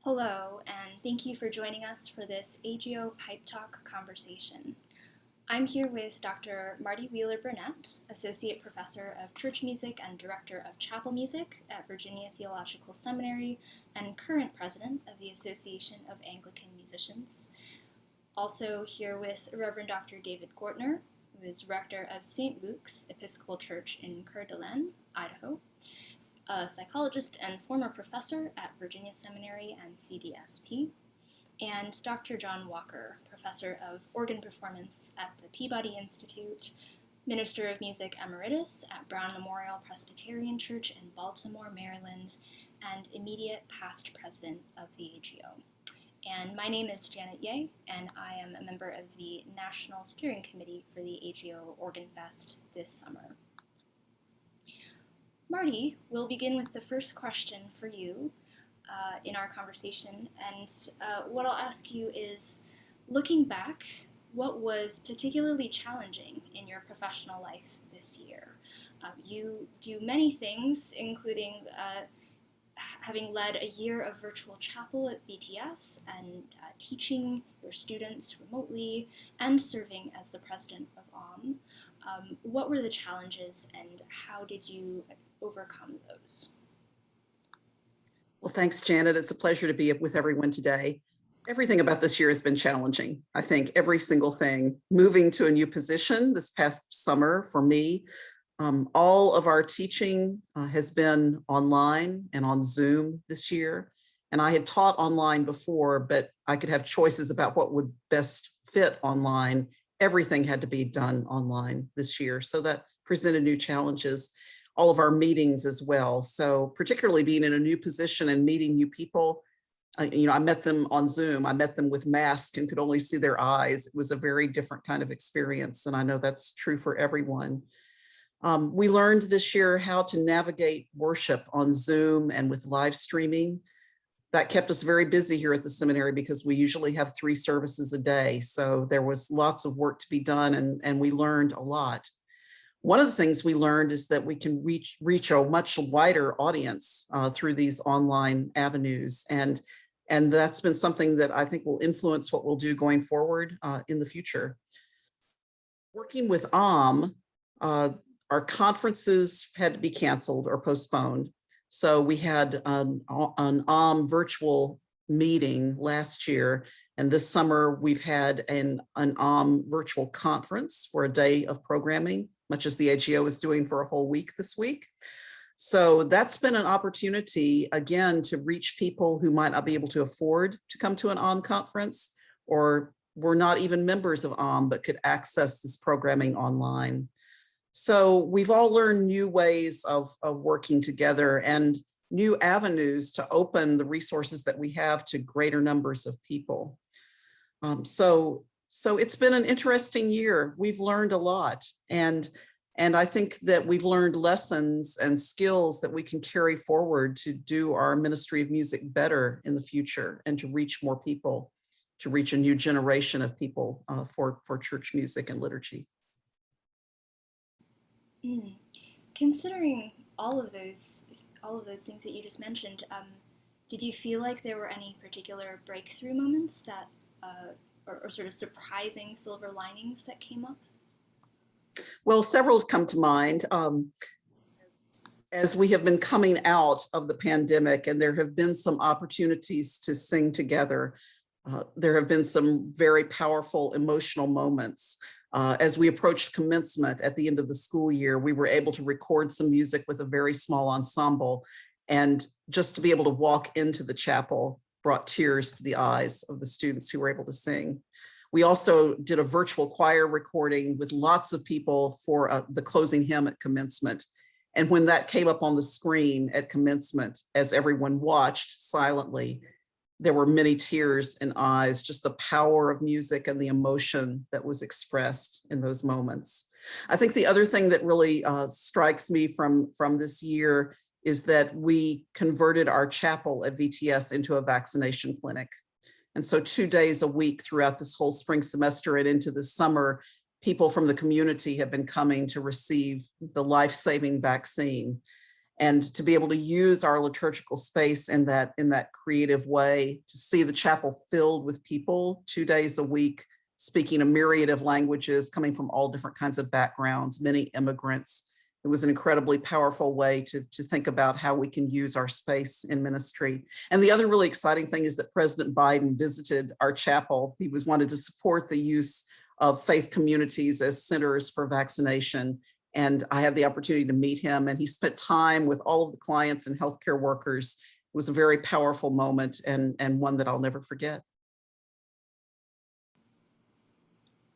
Hello, and thank you for joining us for this AGO PipeTalk conversation. I'm here with Dr. Marty Burnett, Associate Professor of Church Music and Director of Chapel Music at Virginia Theological Seminary and current President of the Association of Anglican Musicians. Also here with Reverend Dr. David Gortner, who is Rector of St. Luke's Episcopal Church in Coeur, Idaho, a psychologist and former professor at Virginia Seminary and CDSP, and Dr. John Walker, professor of organ performance at the Peabody Institute, minister of music emeritus at Brown Memorial Presbyterian Church in Baltimore, Maryland, and immediate past president of the AGO. And my name is Janet Ye, and I am a member of the National Steering Committee for the AGO Organ Fest this summer. Marty, we'll begin with the first question for you in our conversation, and what I'll ask you is, looking back, what was particularly challenging in your professional life this year? You do many things, including having led a year of virtual chapel at VTS and teaching your students remotely and serving as the president of AUM. What were the challenges and how did you overcome those? Well, thanks, Janet. It's a pleasure to be with everyone today. Everything about this year has been challenging. I think every single thing. Moving to a new position this past summer for me, all of our teaching has been online and on Zoom this year. And I had taught online before, but I could have choices about what would best fit online. Everything had to be done online this year. So that presented new challenges. All of our meetings as well. So particularly being in a new position and meeting new people, I met them on Zoom. I met them with masks and could only see their eyes. It was a very different kind of experience. And I know that's true for everyone. We learned this year how to navigate worship on Zoom and with live streaming. That kept us very busy here at the seminary because we usually have 3 services a day. So there was lots of work to be done and we learned a lot. One of the things we learned is that we can reach a much wider audience through these online avenues. And that's been something that I think will influence what we'll do going forward in the future. Working with AUM, our conferences had to be canceled or postponed. So we had an AUM virtual meeting last year. And this summer we've had an AUM virtual conference for a day of programming, much as the AGO is doing for a whole week this week. So that's been an opportunity, again, to reach people who might not be able to afford to come to an AUM conference or were not even members of AUM, but could access this programming online. So we've all learned new ways of working together and new avenues to open the resources that we have to greater numbers of people. So it's been an interesting year. We've learned a lot. And I think that we've learned lessons and skills that we can carry forward to do our ministry of music better in the future and to reach more people, to reach a new generation of people for church music and liturgy. Considering all of those things that you just mentioned, did you feel like there were any particular breakthrough moments that or sort of surprising silver linings that came up? Well, several come to mind. As we have been coming out of the pandemic and there have been some opportunities to sing together, there have been some very powerful emotional moments. As we approached commencement at the end of the school year, we were able to record some music with a very small ensemble. And just to be able to walk into the chapel brought tears to the eyes of the students who were able to sing. We also did a virtual choir recording with lots of people for the closing hymn at commencement. And when that came up on the screen at commencement, as everyone watched silently, there were many tears in eyes, just the power of music and the emotion that was expressed in those moments. I think the other thing that really strikes me from this year is that we converted our chapel at VTS into a vaccination clinic. And so 2 days a week throughout this whole spring semester and into the summer, people from the community have been coming to receive the life-saving vaccine. and to be able to use our liturgical space in that creative way, to see the chapel filled with people 2 days a week, speaking a myriad of languages, coming from all different kinds of backgrounds, many immigrants. It was an incredibly powerful way to think about how we can use our space in ministry. And the other really exciting thing is that President Biden visited our chapel. He wanted to support the use of faith communities as centers for vaccination. And I had the opportunity to meet him, and he spent time with all of the clients and healthcare workers. It was a very powerful moment, and one that I'll never forget.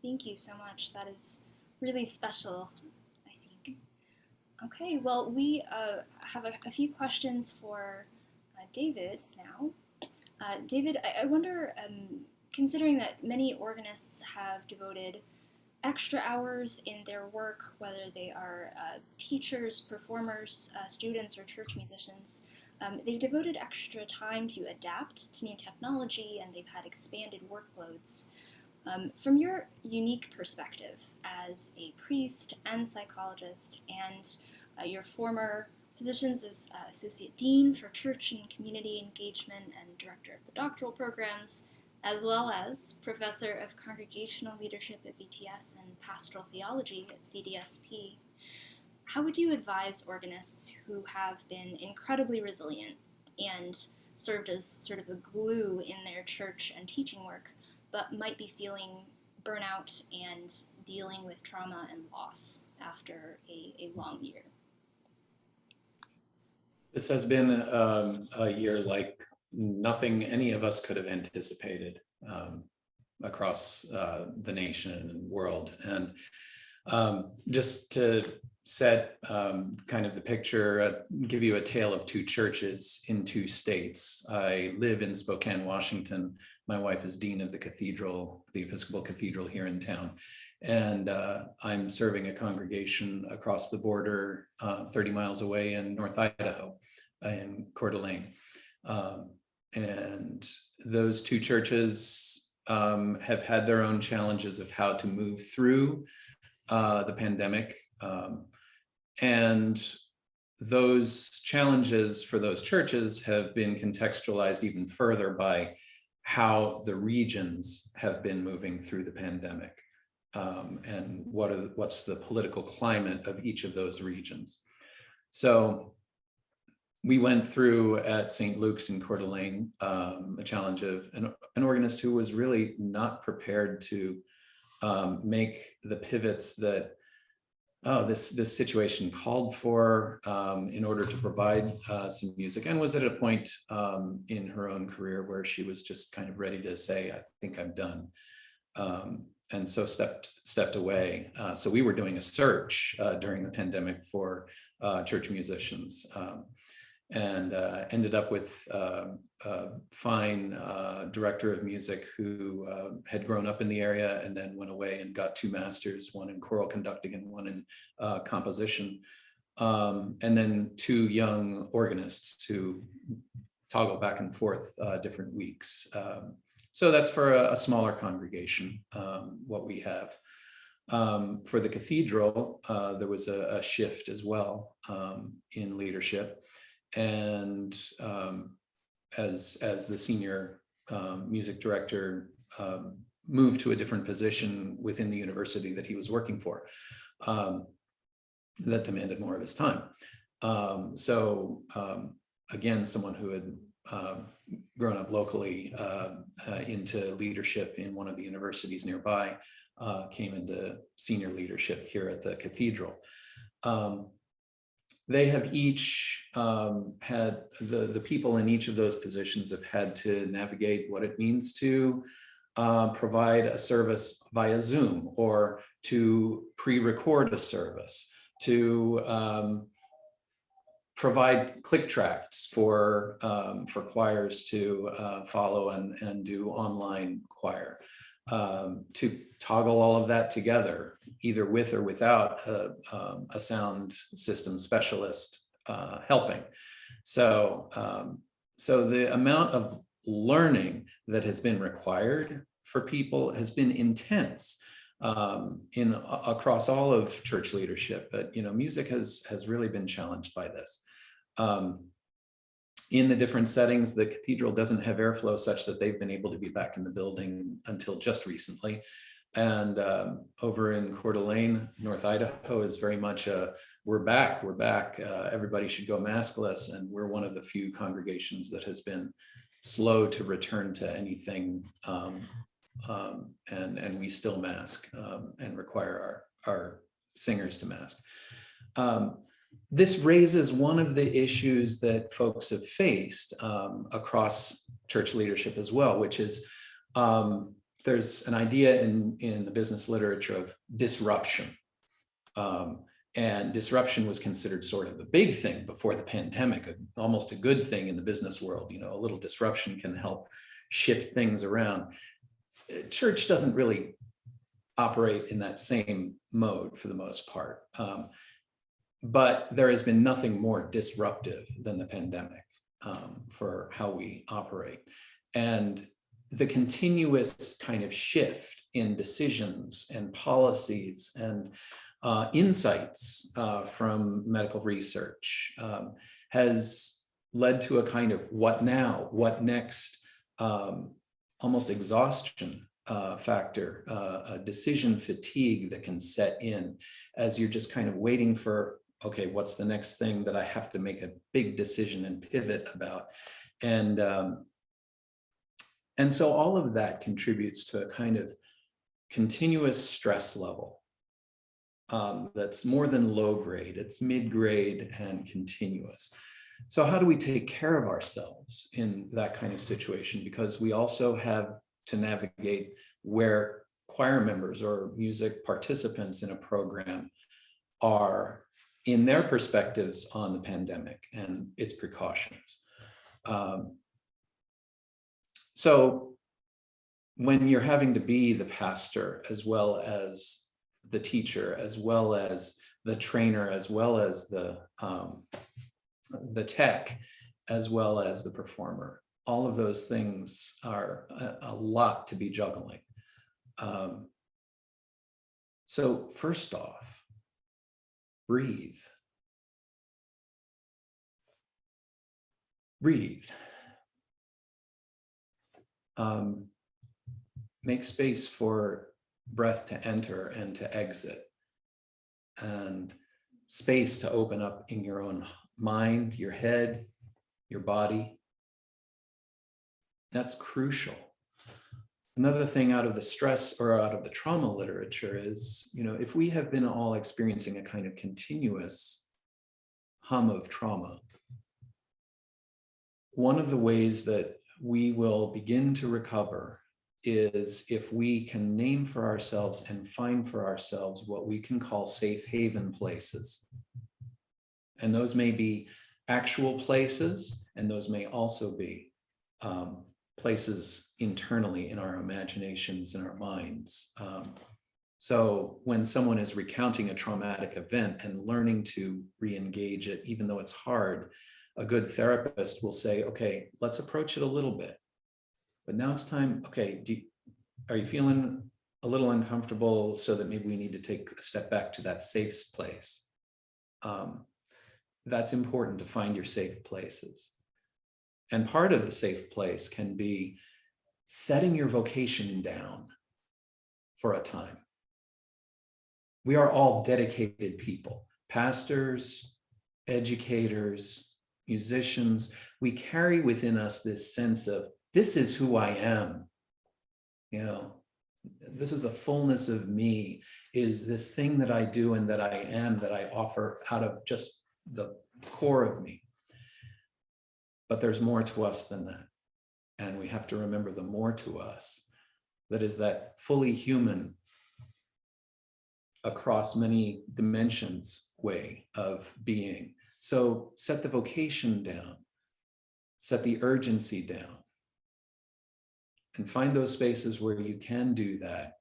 Thank you so much. That is really special, I think. Okay, well, we have a few questions for David now. David, I wonder, considering that many organists have devoted extra hours in their work, whether they are teachers, performers, students, or church musicians, they've devoted extra time to adapt to new technology, and they've had expanded workloads. From your unique perspective as a priest and psychologist, and your former positions as Associate Dean for Church and Community Engagement and Director of the Doctoral Programs, as well as Professor of Congregational Leadership at VTS and Pastoral Theology at CDSP, how would you advise organists who have been incredibly resilient and served as sort of the glue in their church and teaching work, but might be feeling burnout and dealing with trauma and loss after a long year? This has been a year like nothing any of us could have anticipated across the nation and world. And just to set kind of the picture, give you a tale of two churches in two states. I live in Spokane, Washington. My wife is dean of the cathedral, the Episcopal Cathedral here in town. And I'm serving a congregation across the border 30 miles away in North Idaho, in Coeur. And those two churches have had their own challenges of how to move through the pandemic. And those challenges for those churches have been contextualized even further by how the regions have been moving through the pandemic, and what's the political climate of each of those regions. So we went through at St. Luke's in Coeur d'Alene a challenge of an organist who was really not prepared to make the pivots that this situation called for in order to provide some music, and was at a point in her own career where she was just kind of ready to say, I think I'm done. And so stepped away. So we were doing a search during the pandemic for church musicians, and ended up with a fine director of music who had grown up in the area and then went away and got 2 masters, one in choral conducting and one in composition, and then 2 young organists who toggle back and forth different weeks. So that's for a smaller congregation, what we have. For the cathedral, there was a shift as well in leadership. And as the senior music director moved to a different position within the university that he was working for, that demanded more of his time. So again, someone who had grown up locally into leadership in one of the universities nearby came into senior leadership here at the cathedral. They have each had, the people in each of those positions have had to navigate what it means to provide a service via Zoom, or to pre-record a service, to provide click tracks for choirs to follow and do online choir, to toggle all of that together, either with or without a sound system specialist helping. So the amount of learning that has been required for people has been intense across all of church leadership. But music has really been challenged by this. In the different settings, the cathedral doesn't have airflow such that they've been able to be back in the building until just recently. And over in Coeur d'Alene, North Idaho is very much we're back. Everybody should go maskless. And we're one of the few congregations that has been slow to return to anything. And we still mask and require our singers to mask. This raises one of the issues that folks have faced across church leadership as well, which is there's an idea in the business literature of disruption. And disruption was considered sort of a big thing before the pandemic, almost a good thing in the business world. You know, a little disruption can help shift things around. Church doesn't really operate in that same mode for the most part. But there has been nothing more disruptive than the pandemic for how we operate. And the continuous kind of shift in decisions and policies and insights from medical research has led to a kind of what now, what next, almost exhaustion factor, a decision fatigue that can set in as you're just kind of waiting for, okay, what's the next thing that I have to make a big decision and pivot about? And so all of that contributes to a kind of continuous stress level that's more than low grade, it's mid-grade and continuous. So how do we take care of ourselves in that kind of situation? Because we also have to navigate where choir members or music participants in a program are in their perspectives on the pandemic and its precautions. So when you're having to be the pastor, as well as the teacher, as well as the trainer, as well as the tech, as well as the performer, all of those things are a lot to be juggling. So first off, breathe. Breathe. Make space for breath to enter and to exit, and space to open up in your own mind, your head, your body. That's crucial. Another thing out of the stress or out of the trauma literature is, you know, if we have been all experiencing a kind of continuous hum of trauma, one of the ways that we will begin to recover is if we can name for ourselves and find for ourselves what we can call safe haven places. And those may be actual places, and those may also be places internally in our imaginations and our minds. So when someone is recounting a traumatic event and learning to re-engage it, even though it's hard, a good therapist will say, okay, let's approach it a little bit. But now it's time, okay, are you feeling a little uncomfortable so that maybe we need to take a step back to that safe place? That's important to find your safe places. And part of the safe place can be setting your vocation down for a time. We are all dedicated people, pastors, educators, musicians. We carry within us this sense of, this is who I am. You know, this is the fullness of me, is this thing that I do and that I am, that I offer out of just the core of me. But there's more to us than that. And we have to remember the more to us, that is that fully human, across many dimensions way of being. So set the vocation down, set the urgency down, and find those spaces where you can do that,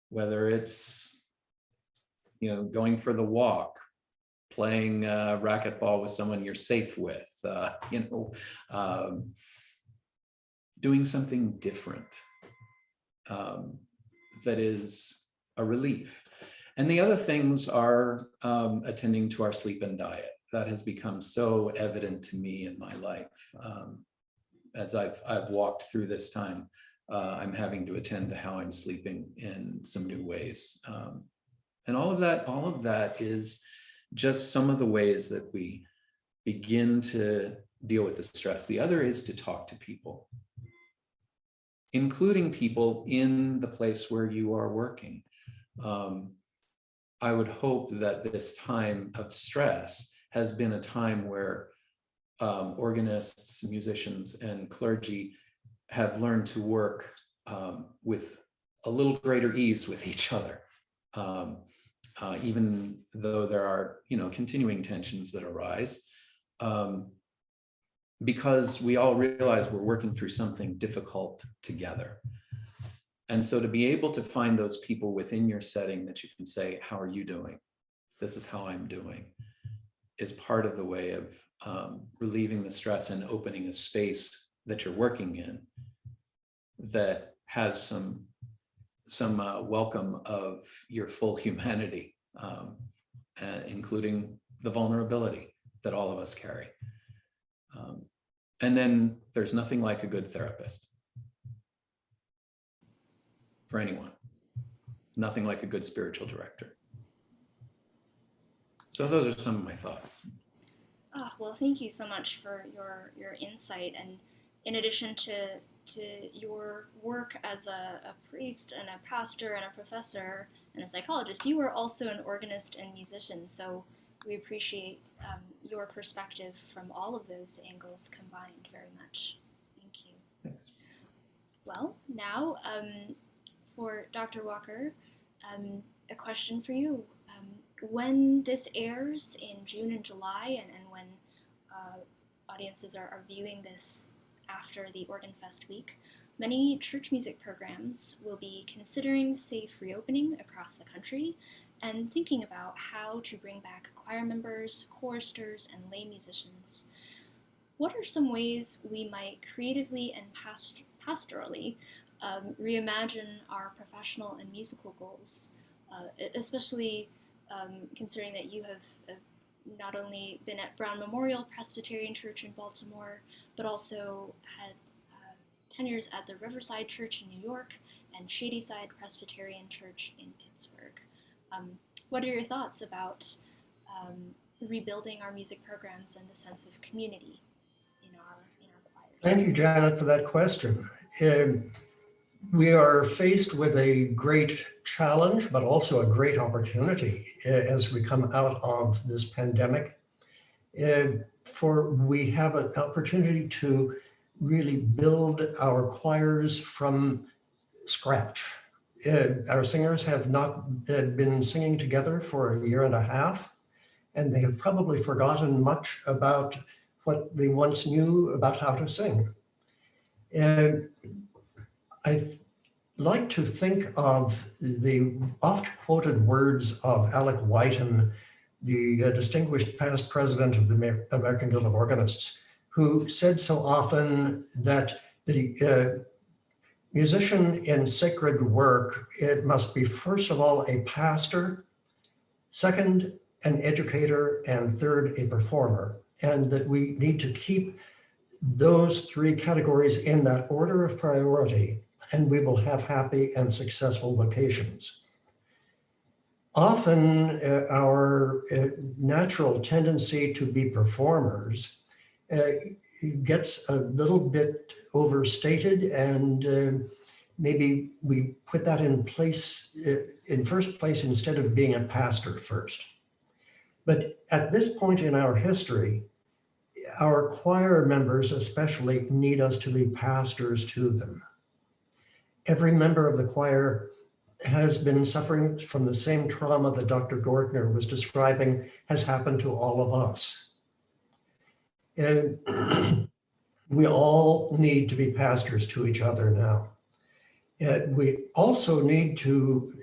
whether it's, you know, going for the walk, playing racquetball with someone you're safe with, doing something different that is a relief. And the other things are attending to our sleep and diet. that has become so evident to me in my life. As I've walked through this time, I'm having to attend to how I'm sleeping in some new ways. And all of that is just some of the ways that we begin to deal with the stress. The other is to talk to people, including people in the place where you are working. I would hope that this time of stress has been a time where organists, musicians, and clergy have learned to work with a little greater ease with each other, even though there are, continuing tensions that arise, because we all realize we're working through something difficult together. And so to be able to find those people within your setting that you can say, how are you doing? This is how I'm doing, is part of the way of relieving the stress and opening a space that you're working in that has some welcome of your full humanity, including the vulnerability that all of us carry. And then there's nothing like a good therapist for anyone. Nothing like a good spiritual director. So those are some of my thoughts. Oh, well, thank you so much for your insight. And in addition to your work as a priest and a pastor and a professor and a psychologist, you are also an organist and musician. So we appreciate your perspective from all of those angles combined very much. Thank you. Thanks. Well, now for Dr. Walker, a question for you. When this airs in June and July, and when audiences are viewing this after the Organ Fest week, many church music programs will be considering safe reopening across the country and thinking about how to bring back choir members, choristers, and lay musicians. What are some ways we might creatively and pastorally reimagine our professional and musical goals, especially considering that you have not only been at Brown Memorial Presbyterian Church in Baltimore, but also had tenures at the Riverside Church in New York and Shadyside Presbyterian Church in Pittsburgh. What are your thoughts about rebuilding our music programs and the sense of community in our choirs? Thank you, Janet, for that question. We are faced with a great challenge, but also a great opportunity as we come out of this pandemic. For we have an opportunity to really build our choirs from scratch. Our singers have not been singing together for a year and a half, and they have probably forgotten much about what they once knew about how to sing. I like to think of the oft-quoted words of Alec Whiten, the distinguished past president of the American Guild of Organists, who said so often that the musician in sacred work, it must be first of all a pastor, second an educator, and third a performer, and that we need to keep those three categories in that order of priority, and we will have happy and successful vocations. Often our natural tendency to be performers gets a little bit overstated, and maybe we put that in place, in first place, instead of being a pastor first. But at this point in our history, our choir members especially need us to be pastors to them. Every member of the choir has been suffering from the same trauma that Dr. Gortner was describing has happened to all of us. And we all need to be pastors to each other now. We also need to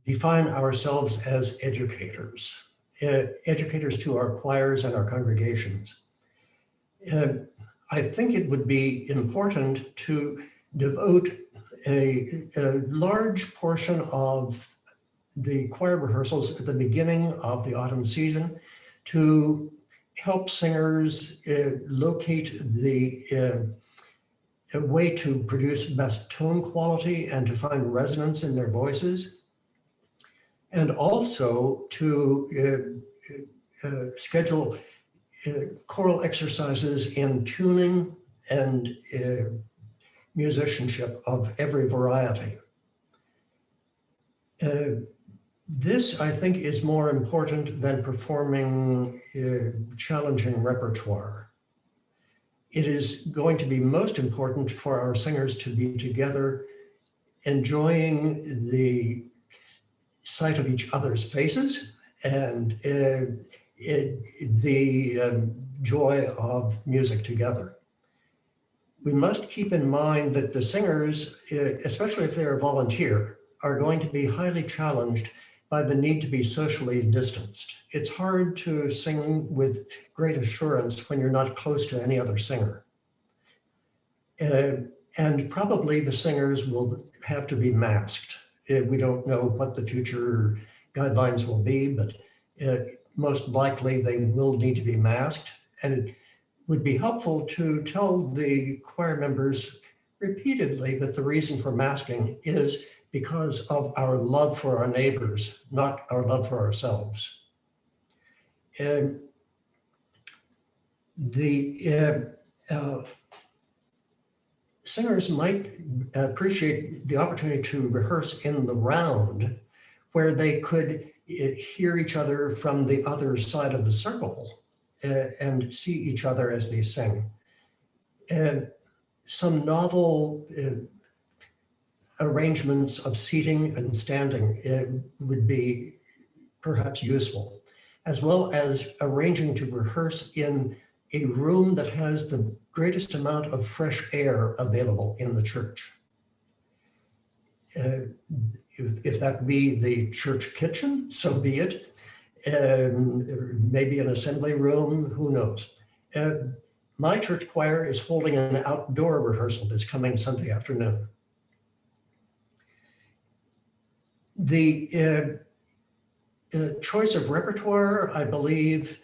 define ourselves as educators, educators to our choirs and our congregations. I think it would be important to devote a large portion of the choir rehearsals at the beginning of the autumn season to help singers locate a way to produce best tone quality and to find resonance in their voices, and also to schedule choral exercises in tuning and musicianship of every variety. This, I think, is more important than performing challenging repertoire. It is going to be most important for our singers to be together, enjoying the sight of each other's faces and the joy of music together. We must keep in mind that the singers, especially if they're a volunteer, are going to be highly challenged by the need to be socially distanced. It's hard to sing with great assurance when you're not close to any other singer. And probably the singers will have to be masked. We don't know what the future guidelines will be, but most likely they will need to be masked. And it would be helpful to tell the choir members repeatedly that the reason for masking is because of our love for our neighbors, not our love for ourselves. And singers might appreciate the opportunity to rehearse in the round where they could hear each other from the other side of the circle and see each other as they sing. And some novel arrangements of seating and standing would be perhaps useful, as well as arranging to rehearse in a room that has the greatest amount of fresh air available in the church. If that be the church kitchen, so be it. Maybe an assembly room, who knows? My church choir is holding an outdoor rehearsal this coming Sunday afternoon. The choice of repertoire, I believe,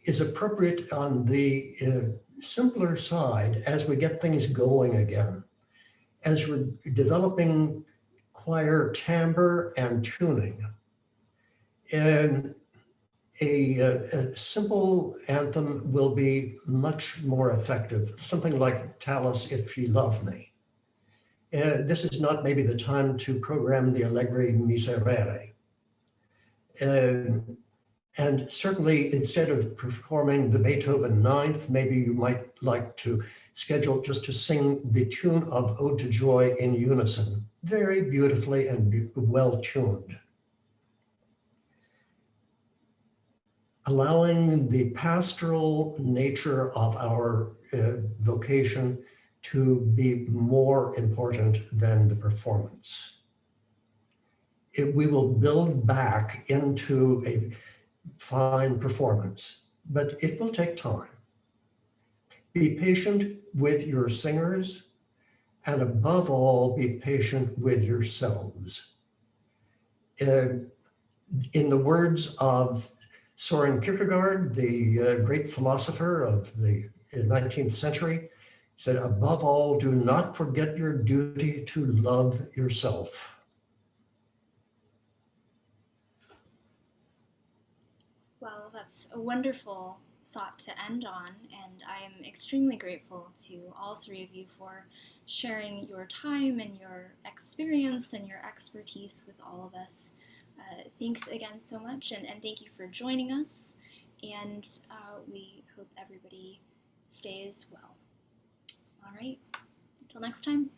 is appropriate on the simpler side as we get things going again, as we're developing choir timbre and tuning. And a simple anthem will be much more effective, something like "Tell Us If You Love Me." This is not maybe the time to program the Allegri Miserere. And certainly, instead of performing the Beethoven Ninth, maybe you might like to schedule just to sing the tune of Ode to Joy in unison, very beautifully and well tuned. Allowing the pastoral nature of our vocation to be more important than the performance. We will build back into a fine performance, but it will take time. Be patient with your singers, and above all, be patient with yourselves. In the words of Soren Kierkegaard, the great philosopher of the 19th century, said, above all, do not forget your duty to love yourself. Well, that's a wonderful thought to end on, and I am extremely grateful to all three of you for sharing your time and your experience and your expertise with all of us. Thanks again so much, and thank you for joining us, and we hope everybody stays well. All right, until next time.